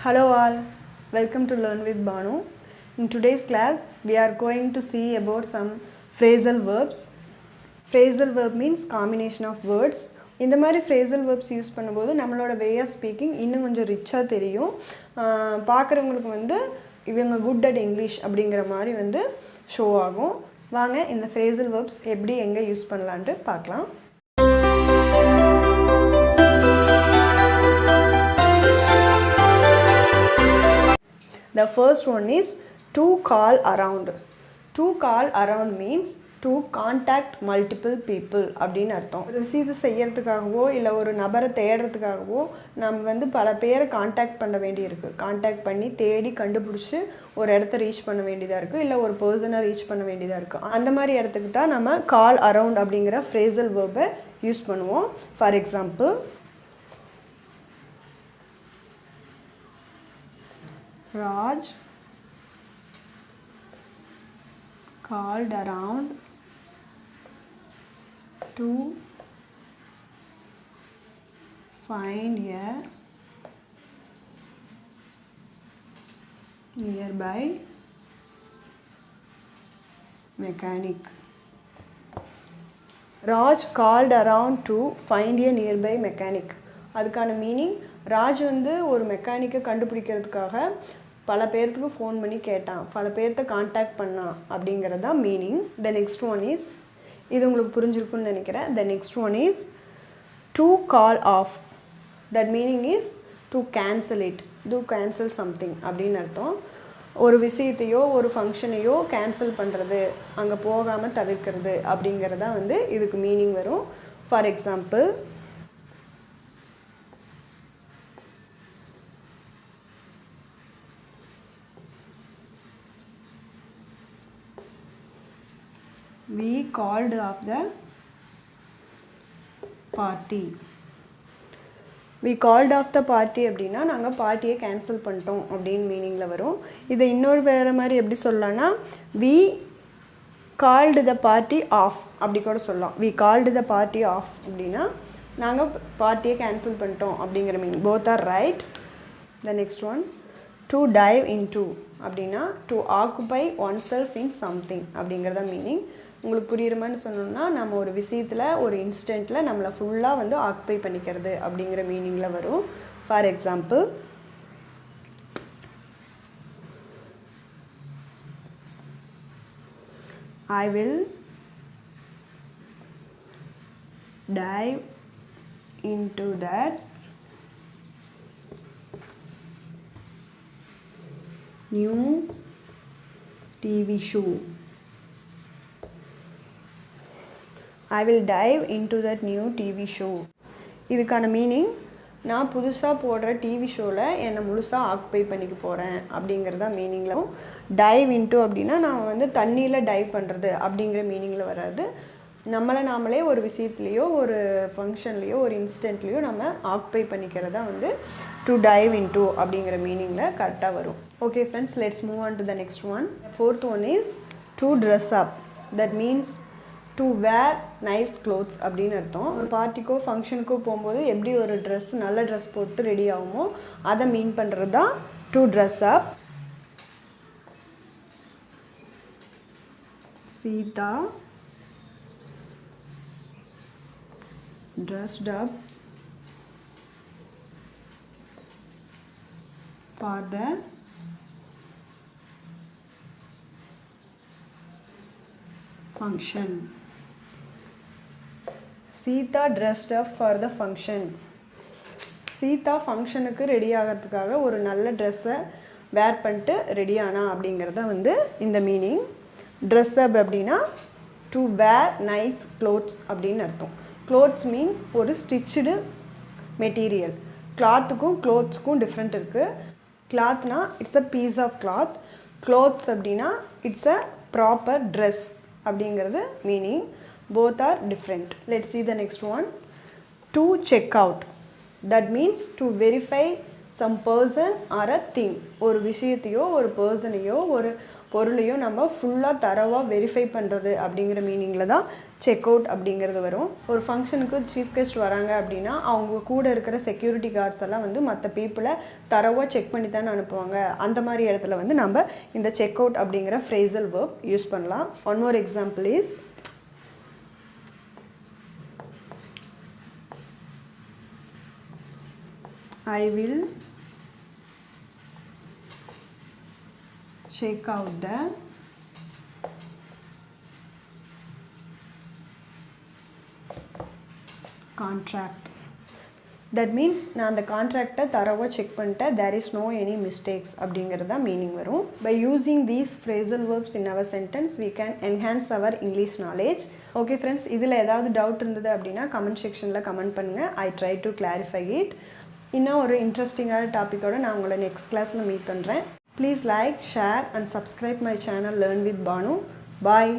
Hello all, welcome to Learn with Banu. In today's class, we are going to see about some phrasal verbs. Phrasal verb means combination of words. இந்த மாதிரி phrasal verbs use பண்ணும்போது நம்மளோட way of speaking இன்னும் கொஞ்சம் ரிச்சாக தெரியும். பார்க்குறவங்களுக்கு வந்து இவங்க குட் அட் இங்கிலீஷ் அப்படிங்கிற மாதிரி வந்து ஷோ ஆகும். வாங்க இந்த phrasal verbs எப்படி எங்கே யூஸ் பண்ணலான்ட்டு பார்க்கலாம். The first one is to call around. To call around means to contact multiple people அப்படின்னு அர்த்தம். ஒரு விஷயத்தை செய்யறதுக்காகவோ இல்லை ஒரு நபரை தேடுறதுக்காகவோ நம்ம வந்து பல பேரை காண்டாக்ட் பண்ண வேண்டியிருக்கு. காண்டாக்ட் பண்ணி தேடி கண்டுபிடிச்சி ஒரு இடத்த ரீச் பண்ண வேண்டியதாக இருக்குது, இல்லை ஒரு பர்சனை ரீச் பண்ண வேண்டியதாக இருக்குது. அந்த மாதிரி இடத்துக்கு தான் நம்ம கால் அரவுண்ட் அப்படிங்கிற ஃப்ரேசல் வேர்பை யூஸ் பண்ணுவோம். For example, Raj called around to find a nearby mechanic. Raj called around to find a nearby mechanic. அதுக்கான மீனிங், ராஜ் வந்து ஒரு மெக்கானிக்கை கண்டுபிடிக்கிறதுக்காக பல பேர்த்துக்கு ஃபோன் பண்ணி கேட்டான், பல பேர்த்த காண்டாக்ட் பண்ணான் அப்படிங்கிறது தான் meaning. The next one is, இது உங்களுக்கு புரிஞ்சிருக்குன்னு நினைக்கிறேன். The next one is to call off. That meaning is to cancel it, to cancel something அப்படின்னு அர்த்தம். ஒரு விஷயத்தையோ ஒரு ஃபங்க்ஷனையோ கேன்சல் பண்ணுறது, அங்கே போகாமல் தவிர்க்கிறது அப்படிங்கிறதா வந்து இதுக்கு மீனிங் வரும். For example, we called off the party. we called off the party அப்படின்னா நாங்கள் பார்ட்டியை கேன்சல் பண்ணிட்டோம் அப்படின்னு மீனிங்கில் வரும். இதை இன்னொரு வேறு மாதிரி எப்படி சொல்லலாம்னா, we called the party off அப்படி கூட சொல்லலாம். we called the party off அப்படின்னா நாங்கள் பார்ட்டியை கேன்சல் பண்ணிட்டோம் அப்படிங்கிற meaning. both are right. the next one, to dive into அப்படின்னா to occupy oneself in something அப்படிங்கிறத மீனிங். உங்களுக்கு புரியுற மாதிரி சொன்னோம்னா, நம்ம ஒரு விஷயத்தில் ஒரு இன்ஸ்டன்ட்டில் நம்மளை ஃபுல்லாக வந்து ஆக்குப்பை பண்ணிக்கிறது அப்படிங்கிற மீனிங்கில் வரும். For example, I will dive into that new TV show. I will dive into that new TV show. இதுக்கான மீனிங், நான் புதுசாக போடுற டிவி ஷோவில் என்னை முழுசாக ஆக்குப்பை பண்ணிக்க போகிறேன் அப்படிங்கிறதா மீனிங்கில். டைவ் இன்ட்டு அப்படின்னா நான் வந்து தண்ணியில் டைவ் பண்ணுறது அப்படிங்கிற மீனிங்கில் வராது. நம்மளை நாமளே ஒரு விஷயத்துலையோ ஒரு ஃபங்க்ஷன்லேயோ ஒரு இன்ஸ்டன்ட்லேயோ நம்ம ஆக்குப்பை பண்ணிக்கிறதா வந்து டு டைவ் இன்ட்டு அப்படிங்கிற மீனிங்கில் கரெக்டாக வரும். Okay friends, let's move on to the next one. Fourth one is to dress up. That means to wear nice clothes அப்படின்னு அர்த்தம். ஒரு பார்ட்டிக்கோ ஃபங்க்ஷனுக்கோ போகும்போது எப்படி ஒரு ட்ரெஸ், நல்ல ட்ரெஸ் போட்டு ரெடி ஆகுமோ அதை மீன் பண்ணுறது தான் to dress up. Sita dressed up for the function. Sita dressed up for the function. Sita ஃபங்க்ஷனுக்கு ரெடி ஆகிறதுக்காக ஒரு நல்ல ட்ரெஸ்ஸை வேர் பண்ணிட்டு ரெடி ஆனா அப்படிங்கிறத வந்து இந்த மீனிங். ட்ரெஸ் அப் அப்படின்னா டு வேர் நைஸ் க்ளோத்ஸ் அப்படின்னு அர்த்தம். க்ளோத்ஸ் மீன் ஒரு ஸ்டிச்சுடு மெட்டீரியல். கிளாத்துக்கும் க்ளோத்ஸுக்கும் டிஃப்ரெண்ட் இருக்குது. கிளாத்னா it's a piece of cloth. Clothes அப்படின்னா இட்ஸ் அ ப்ராப்பர் ட்ரெஸ் அப்படிங்கிறது meaning. both are different. Let's see the next one. To check out. That means to verify some person or a thing. ஒரு விஷயத்தையோ ஒரு பர்சனையோ ஒரு பொருளையோ நம்ம ஃபுல்லாக தரவாக verify பண்ணுறது அப்படிங்கிற மீனிங்கில் தான் செக் அவுட் அப்படிங்கிறது வரும். ஒரு ஃபங்க்ஷனுக்கு சீஃப் கெஸ்ட் வராங்க அப்படின்னா அவங்க கூட இருக்கிற செக்யூரிட்டி கார்ட்ஸ் எல்லாம் வந்து மற்ற பீப்புளை தரவாக செக் பண்ணி தானே அனுப்புவாங்க. அந்த மாதிரி இடத்துல வந்து நம்ம இந்த செக் அவுட் அப்படிங்கிற ஃப்ரேசல் வேர்ப் யூஸ் பண்ணலாம். One more example is I will check out the contract. That means நான் அந்த கான்ட்ராக்டை தரவாக செக் பண்ணிட்டேன். there is no any mistakes அப்படிங்கிறது தான் மீனிங் வரும். by using these phrasal verbs in our sentence we can enhance our English knowledge. Okay friends, இதில் ஏதாவது doubt இருந்தது அப்படின்னா கமெண்ட் செக்ஷனில் கமெண்ட் பண்ணுங்கள். I try to clarify it. இன்னும் ஒரு இன்ட்ரெஸ்டிங்கான டாப்பிக்கோடு நான் உங்களை நெக்ஸ்ட் கிளாஸில் மீட் பண்ணுறேன். Please like, share and subscribe my channel learn with Bhanu. Bye.